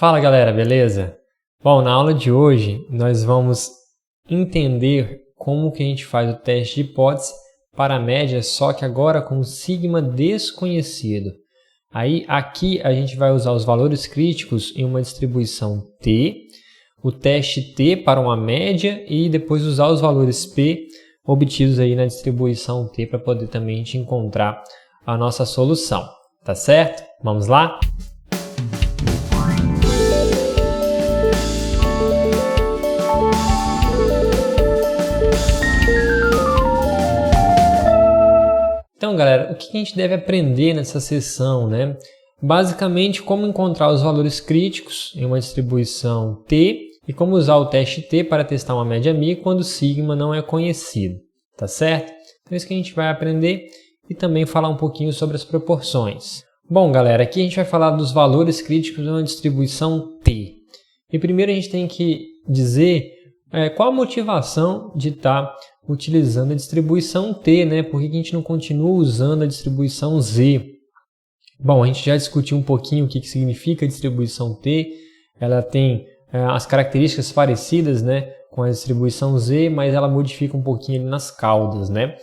Fala galera, beleza? Bom, na aula de hoje nós vamos entender como que a gente faz o teste de hipótese para a média, só que agora com um sigma desconhecido. Aí aqui a gente vai usar os valores críticos em uma distribuição T, o teste T para uma média e depois usar os valores P obtidos aí na distribuição T para poder também a gente encontrar a nossa solução, tá certo? Vamos lá? Então, galera, o que a gente deve aprender nessa sessão, né? Basicamente, como encontrar os valores críticos em uma distribuição T e como usar o teste T para testar uma média μ quando o sigma não é conhecido, tá certo? Então, é isso que a gente vai aprender e também falar um pouquinho sobre as proporções. Bom, galera, aqui a gente vai falar dos valores críticos em uma distribuição T. E primeiro a gente tem que dizer qual a motivação de estar utilizando a distribuição T, né? Por que a gente não continua usando a distribuição Z? Bom, a gente já discutiu um pouquinho o que significa a distribuição T. Ela tem as características parecidas, né, com a distribuição Z, mas ela modifica um pouquinho ali nas caudas, né?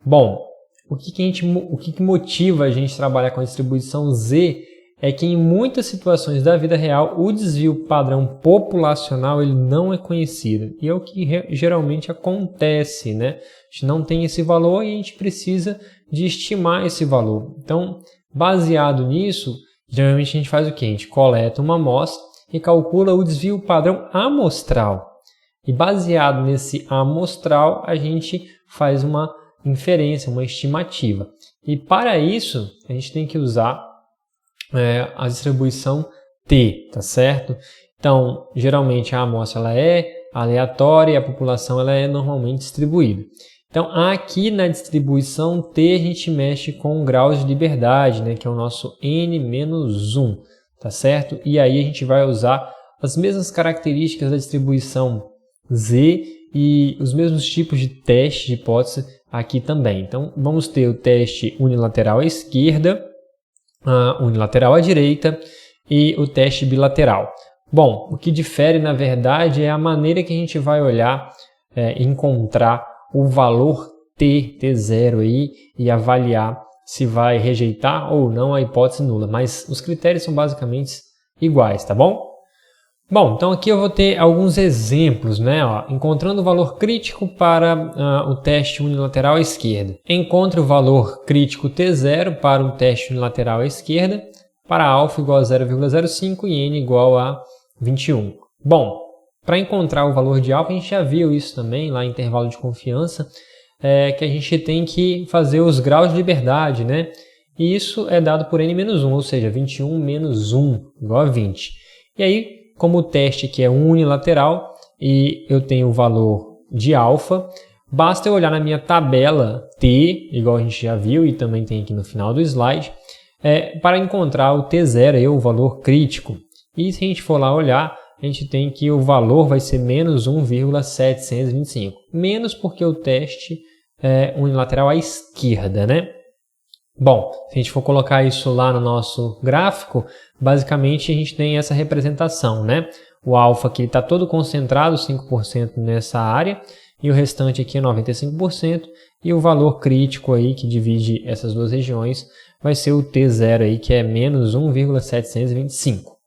Bom, o que motiva a gente a trabalhar com a distribuição Z é que em muitas situações da vida real o desvio padrão populacional ele não é conhecido. E é o que geralmente acontece, né? A gente não tem esse valor e a gente precisa de estimar esse valor. Então, baseado nisso, geralmente a gente faz o quê? A gente coleta uma amostra e calcula o desvio padrão amostral. E baseado nesse amostral, a gente faz uma inferência, uma estimativa. E para isso, a gente tem que usar a distribuição T, tá certo? Então, geralmente a amostra ela é aleatória e a população ela é normalmente distribuída. Então, aqui na distribuição T a gente mexe com graus de liberdade, né, que é o nosso N-1, tá certo? E aí a gente vai usar as mesmas características da distribuição Z e os mesmos tipos de teste de hipótese aqui também. Então, vamos ter o teste unilateral à esquerda, unilateral à direita e o teste bilateral. Bom, o que difere na verdade é a maneira que a gente vai olhar e encontrar o valor T0 aí e avaliar se vai rejeitar ou não a hipótese nula, mas os critérios são basicamente iguais, tá bom? Bom, então aqui eu vou ter alguns exemplos, né? Encontrando o valor crítico para o teste unilateral à esquerda. Encontre o valor crítico T0 para o teste unilateral à esquerda, para alfa igual a 0,05 e n igual a 21. Bom, para encontrar o valor de alfa, a gente já viu isso também lá em intervalo de confiança, que a gente tem que fazer os graus de liberdade, né? E isso é dado por n-1, ou seja, 21 menos 1 igual a 20. E aí, como o teste aqui é unilateral e eu tenho o valor de alfa, basta eu olhar na minha tabela T, igual a gente já viu e também tem aqui no final do slide, para encontrar o T0, o valor crítico. E se a gente for lá olhar, a gente tem que o valor vai ser menos 1,725. Menos porque o teste é unilateral à esquerda, né? Bom, se a gente for colocar isso lá no nosso gráfico, basicamente a gente tem essa representação, né? O alfa aqui está todo concentrado, 5% nessa área, e o restante aqui é 95%, e o valor crítico aí que divide essas duas regiões vai ser o T0 aí, que é menos 1,725.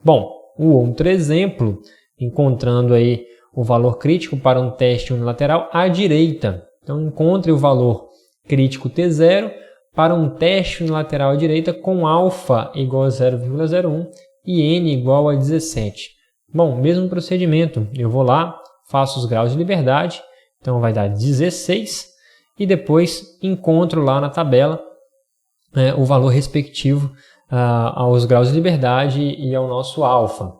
Bom, o outro exemplo, encontrando aí o valor crítico para um teste unilateral à direita. Então, encontre o valor crítico T0 para um teste unilateral à direita com alfa igual a 0,01 e n igual a 17. Bom, mesmo procedimento, eu vou lá, faço os graus de liberdade, então vai dar 16, e depois encontro lá na tabela o valor respectivo aos graus de liberdade e ao nosso alfa.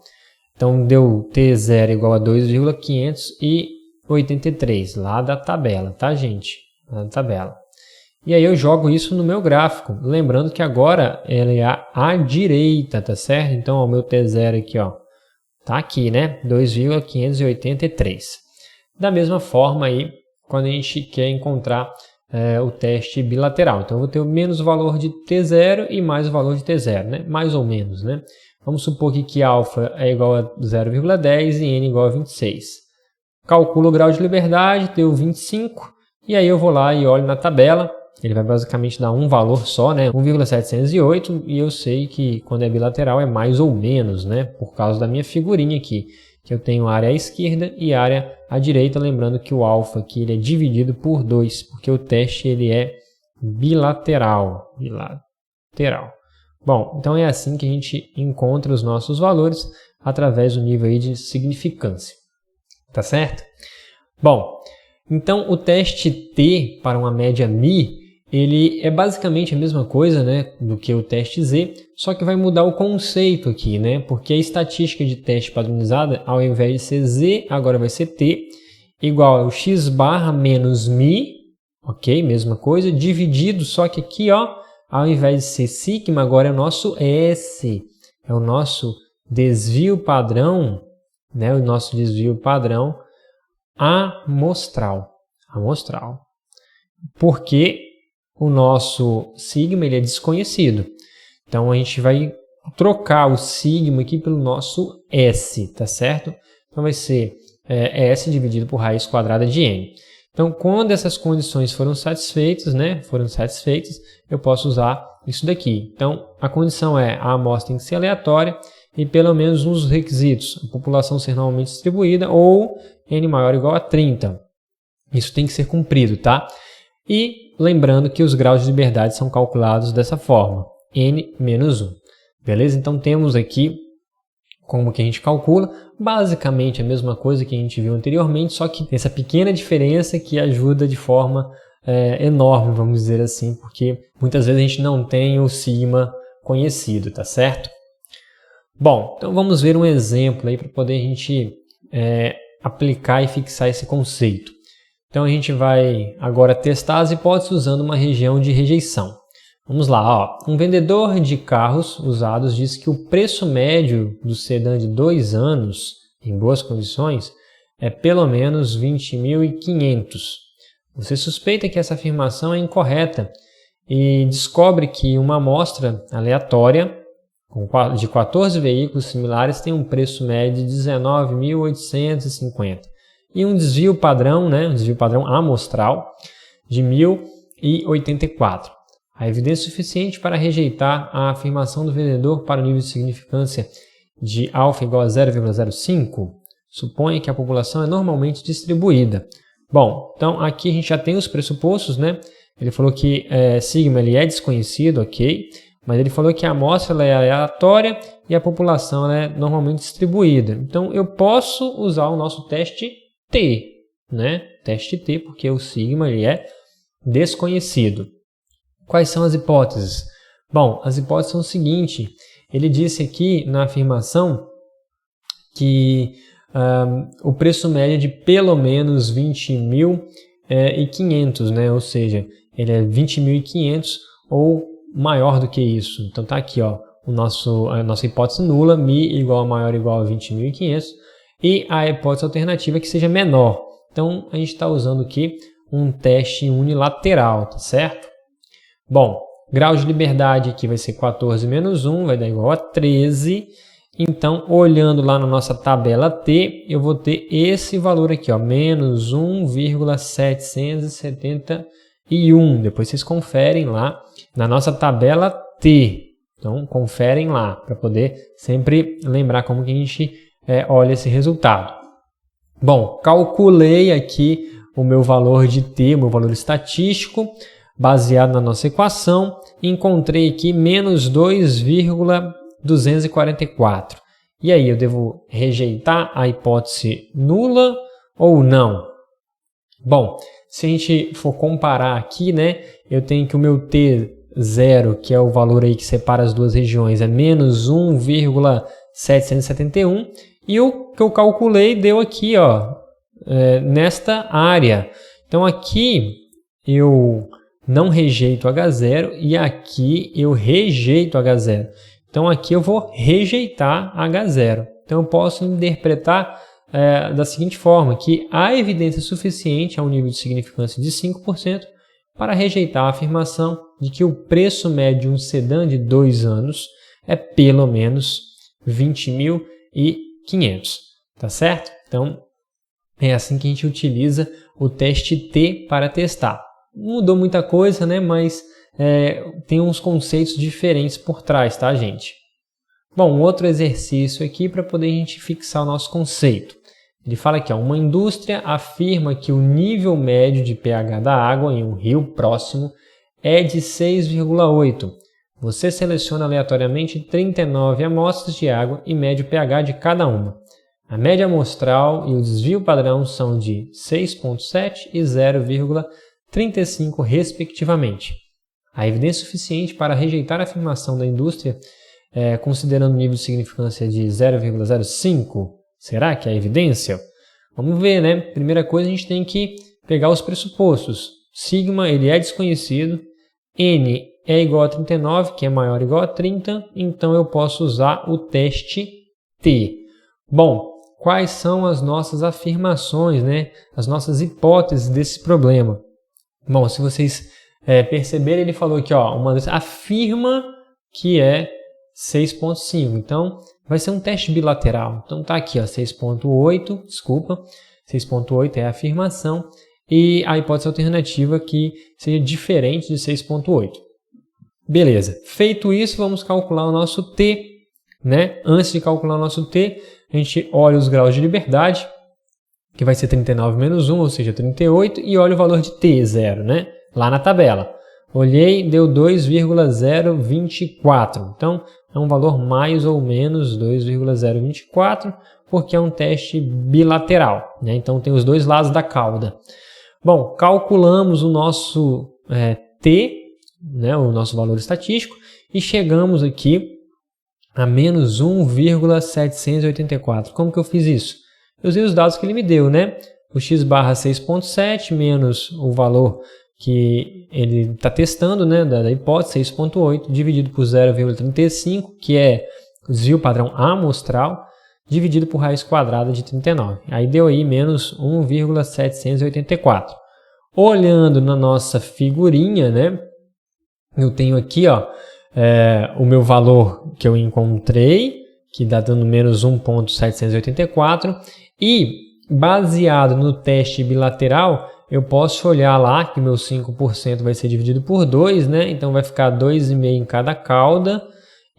Então deu T0 igual a 2,583 lá da tabela, tá gente? Lá da tabela. E aí eu jogo isso no meu gráfico, lembrando que agora ele é à direita, tá certo? Então o meu T0 aqui, ó, tá aqui, né? 2,583. Da mesma forma aí, quando a gente quer encontrar o teste bilateral. Então eu vou ter menos o valor de T0 e mais o valor de T0, né? Mais ou menos, né? Vamos supor que alfa é igual a 0,10 e n igual a 26. Calculo o grau de liberdade, deu 25, e aí eu vou lá e olho na tabela. Ele vai basicamente dar um valor só, né? 1,708, e eu sei que quando é bilateral é mais ou menos, né? Por causa da minha figurinha aqui, que eu tenho área à esquerda e área à direita, lembrando que o alfa aqui ele é dividido por 2, porque o teste ele é bilateral. Bom, então é assim que a gente encontra os nossos valores através do nível aí de significância. Tá certo? Bom, então o teste T para uma média Mi, ele é basicamente a mesma coisa, né, do que o teste Z, só que vai mudar o conceito aqui, né? Porque a estatística de teste padronizada, ao invés de ser Z, agora vai ser T, igual ao x barra menos Mi, ok? Mesma coisa, dividido, só que aqui, ó, ao invés de ser sigma, agora é o nosso S, é o nosso desvio padrão, né? O nosso desvio padrão amostral. Porque o nosso sigma ele é desconhecido. Então a gente vai trocar o sigma aqui pelo nosso S, tá certo? Então vai ser S dividido por raiz quadrada de n. Então quando essas condições foram satisfeitas, né? Eu posso usar isso daqui. Então a condição é a amostra tem que ser aleatória e pelo menos um dos requisitos, a população ser normalmente distribuída ou n maior ou igual a 30. Isso tem que ser cumprido, tá? E lembrando que os graus de liberdade são calculados dessa forma, n menos 1. Beleza? Então temos aqui como que a gente calcula, basicamente a mesma coisa que a gente viu anteriormente, só que tem essa pequena diferença que ajuda de forma enorme, vamos dizer assim, porque muitas vezes a gente não tem o sigma conhecido, tá certo? Bom, então vamos ver um exemplo aí para poder a gente aplicar e fixar esse conceito. Então a gente vai agora testar as hipóteses usando uma região de rejeição. Vamos lá, ó. Um vendedor de carros usados diz que o preço médio do sedã de 2 anos, em boas condições, é pelo menos 20.500. Você suspeita que essa afirmação é incorreta e descobre que uma amostra aleatória de 14 veículos similares tem um preço médio de 19.850 e um desvio padrão, né, um desvio padrão amostral de 1.084. A evidência suficiente para rejeitar a afirmação do vendedor para o nível de significância de alfa igual a 0,05 supõe que a população é normalmente distribuída. Bom, então aqui a gente já tem os pressupostos, né? Ele falou que sigma ele é desconhecido, ok? Mas ele falou que a amostra ela é aleatória e a população ela é normalmente distribuída. Então eu posso usar o nosso teste T, né? Teste T, porque o sigma ele é desconhecido. Quais são as hipóteses? Bom, as hipóteses são o seguinte, ele disse aqui na afirmação que o preço médio é de pelo menos 20.500, né? Ou seja, ele é 20.500 ou maior do que isso. Então tá aqui, ó, a nossa hipótese nula, Mi igual a maior ou igual a 20.500 e a hipótese alternativa é que seja menor. Então a gente está usando aqui um teste unilateral, tá certo? Bom, grau de liberdade aqui vai ser 14 menos 1, vai dar igual a 13. Então, olhando lá na nossa tabela T, eu vou ter esse valor aqui, ó, menos 1,771. Depois vocês conferem lá na nossa tabela T. Então, conferem lá, para poder sempre lembrar como que a gente olha esse resultado. Bom, calculei aqui o meu valor de T, o meu valor estatístico, baseado na nossa equação, encontrei aqui menos 2,244. E aí, eu devo rejeitar a hipótese nula ou não? Bom, se a gente for comparar aqui, né, eu tenho que o meu T0, que é o valor aí que separa as duas regiões, é menos 1,771. E o que eu calculei deu aqui, ó, nesta área. Então, aqui eu não rejeito H0 e aqui eu rejeito H0. Então aqui eu vou rejeitar H0. Então eu posso interpretar da seguinte forma, que há evidência suficiente a um nível de significância de 5% para rejeitar a afirmação de que o preço médio de um sedã de 2 anos é pelo menos 20.500, tá certo? Então, é assim que a gente utiliza o teste T para testar. Não mudou muita coisa, né? Mas tem uns conceitos diferentes por trás, tá, gente? Bom, um outro exercício aqui para poder a gente fixar o nosso conceito. Ele fala aqui, ó, uma indústria afirma que o nível médio de pH da água em um rio próximo é de 6,8. Você seleciona aleatoriamente 39 amostras de água e mede o pH de cada uma. A média amostral e o desvio padrão são de 6,7 e 0,35 respectivamente. A evidência suficiente para rejeitar a afirmação da indústria, considerando o nível de significância de 0,05, será que é a evidência? Vamos ver, né? Primeira coisa, a gente tem que pegar os pressupostos. Sigma, ele é desconhecido. N é igual a 39, que é maior ou igual a 30. Então, eu posso usar o teste T. Bom, quais são as nossas afirmações, né? As nossas hipóteses desse problema? Bom, se vocês perceberem, ele falou aqui, ó, afirma que é 6,5. Então, vai ser um teste bilateral. Então, tá aqui, ó, 6,8, desculpa. 6,8 é a afirmação. E a hipótese alternativa que seja diferente de 6,8. Beleza. Feito isso, vamos calcular o nosso T, né? Antes de calcular o nosso T, a gente olha os graus de liberdade, que vai ser 39 menos 1, ou seja, 38, e olha o valor de T, 0, né? Lá na tabela. Olhei, deu 2,024. Então, é um valor mais ou menos 2,024, porque é um teste bilateral, né? Então, tem os dois lados da cauda. Bom, calculamos o nosso T, né? O nosso valor estatístico, e chegamos aqui a menos 1,784. Como que eu fiz isso? Eu usei os dados que ele me deu, né? O x barra 6,7 menos o valor que ele está testando, né, da hipótese, 6,8, dividido por 0,35, que é o desvio padrão amostral, dividido por raiz quadrada de 39. Aí deu aí menos 1,784. Olhando na nossa figurinha, né, eu tenho aqui, ó, o meu valor que eu encontrei, que dá dando menos 1,784, e baseado no teste bilateral, eu posso olhar lá que meu 5% vai ser dividido por 2, né? Então vai ficar 2,5 em cada cauda.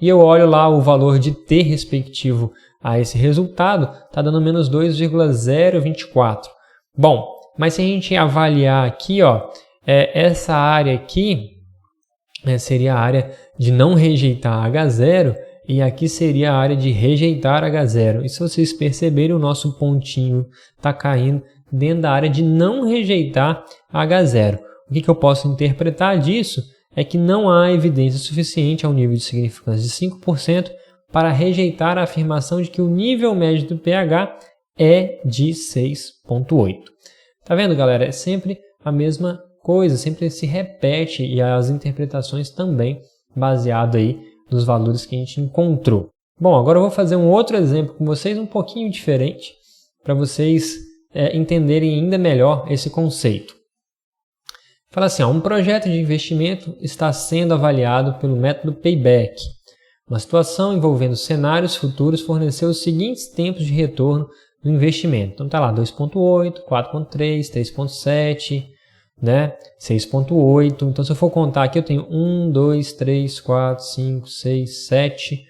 E eu olho lá o valor de T respectivo a esse resultado, está dando menos 2,024. Bom, mas se a gente avaliar aqui, ó, essa área aqui seria a área de não rejeitar H0 e aqui seria a área de rejeitar H0. E se vocês perceberem, o nosso pontinho está caindo dentro da área de não rejeitar H0. O que eu posso interpretar disso é que não há evidência suficiente ao nível de significância de 5% para rejeitar a afirmação de que o nível médio do pH é de 6,8. Tá vendo, galera? É sempre a mesma coisa, sempre se repete e as interpretações também baseado aí nos valores que a gente encontrou. Bom, agora eu vou fazer um outro exemplo com vocês, um pouquinho diferente, para vocês entenderem ainda melhor esse conceito. Fala assim, ó, um projeto de investimento está sendo avaliado pelo método Payback. Uma situação envolvendo cenários futuros forneceu os seguintes tempos de retorno do investimento. Então tá lá, 2,8, 4,3, 3,7, né? 6,8. Então se eu for contar aqui, eu tenho 1, 2, 3, 4, 5, 6, 7,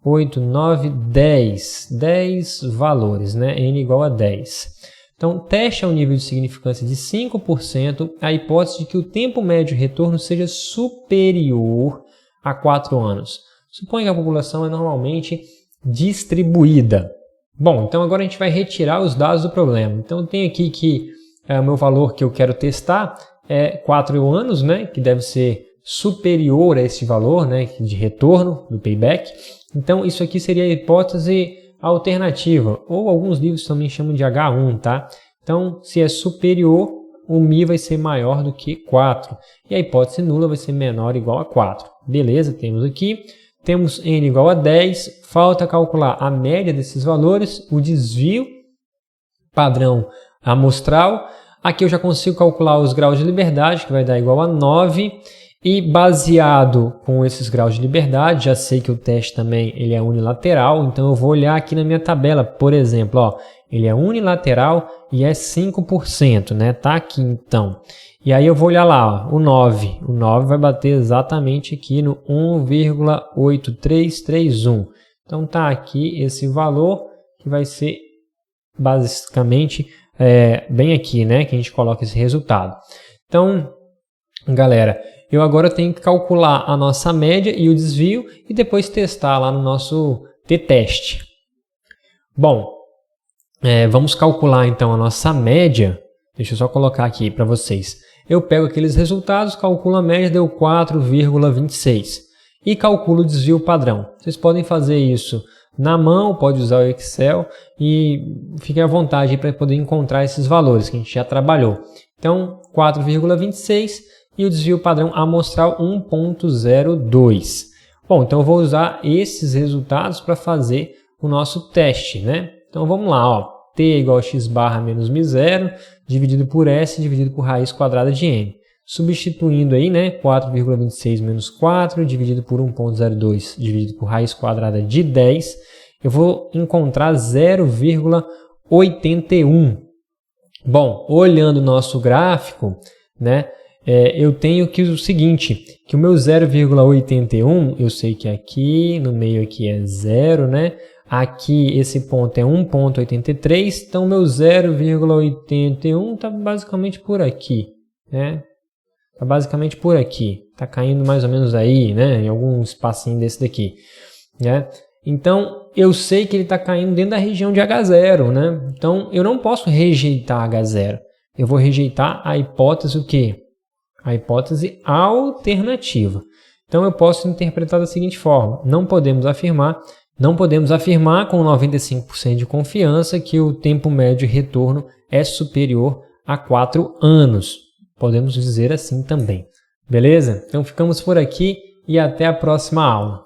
8, 9, 10. 10 valores, né? N igual a 10. Então, teste ao nível de significância de 5% a hipótese de que o tempo médio de retorno seja superior a 4 anos. Suponha que a população é normalmente distribuída. Bom, então agora a gente vai retirar os dados do problema. Então, eu tenho aqui que o meu valor que eu quero testar é 4 anos, né, que deve ser superior a esse valor, né, de retorno do payback. Então, isso aqui seria a hipótese alternativa, ou alguns livros também chamam de H1, tá? Então, se é superior, o μ vai ser maior do que 4. E a hipótese nula vai ser menor ou igual a 4. Beleza, temos aqui. Temos N igual a 10. Falta calcular a média desses valores, o desvio padrão amostral. Aqui eu já consigo calcular os graus de liberdade, que vai dar igual a 9. E baseado com esses graus de liberdade, já sei que o teste também ele é unilateral, então eu vou olhar aqui na minha tabela, por exemplo, ó, ele é unilateral e é 5%, né? Tá aqui então. E aí eu vou olhar lá, ó, o 9. O 9 vai bater exatamente aqui no 1,8331. Então tá aqui esse valor que vai ser basicamente bem aqui, né? Que a gente coloca esse resultado. Então, galera, eu agora tenho que calcular a nossa média e o desvio e depois testar lá no nosso t-teste. Bom, vamos calcular então a nossa média. Deixa eu só colocar aqui para vocês. Eu pego aqueles resultados, calculo a média, deu 4,26 e calculo o desvio padrão. Vocês podem fazer isso na mão, pode usar o Excel e fiquem à vontade para poder encontrar esses valores que a gente já trabalhou. Então, 4,26 e o desvio padrão amostral 1,02. Bom, então eu vou usar esses resultados para fazer o nosso teste, né? Então vamos lá, ó. T é igual a x barra menos μ0 dividido por S dividido por raiz quadrada de n. Substituindo aí, né? 4,26 menos 4 dividido por 1,02 dividido por raiz quadrada de 10. Eu vou encontrar 0,81. Bom, olhando o nosso gráfico, né? Eu tenho que o seguinte, que o meu 0,81, eu sei que aqui, no meio aqui é 0, né? Aqui esse ponto é 1,83, então meu 0,81 está basicamente por aqui, né? Está basicamente por aqui, está caindo mais ou menos aí, né? Em algum espacinho desse daqui, né? Então, eu sei que ele está caindo dentro da região de H0, né? Então, eu não posso rejeitar H0. Eu vou rejeitar a hipótese o quê? A hipótese alternativa. Então, eu posso interpretar da seguinte forma. Não podemos afirmar com 95% de confiança que o tempo médio de retorno é superior a 4 anos. Podemos dizer assim também. Beleza? Então, ficamos por aqui e até a próxima aula.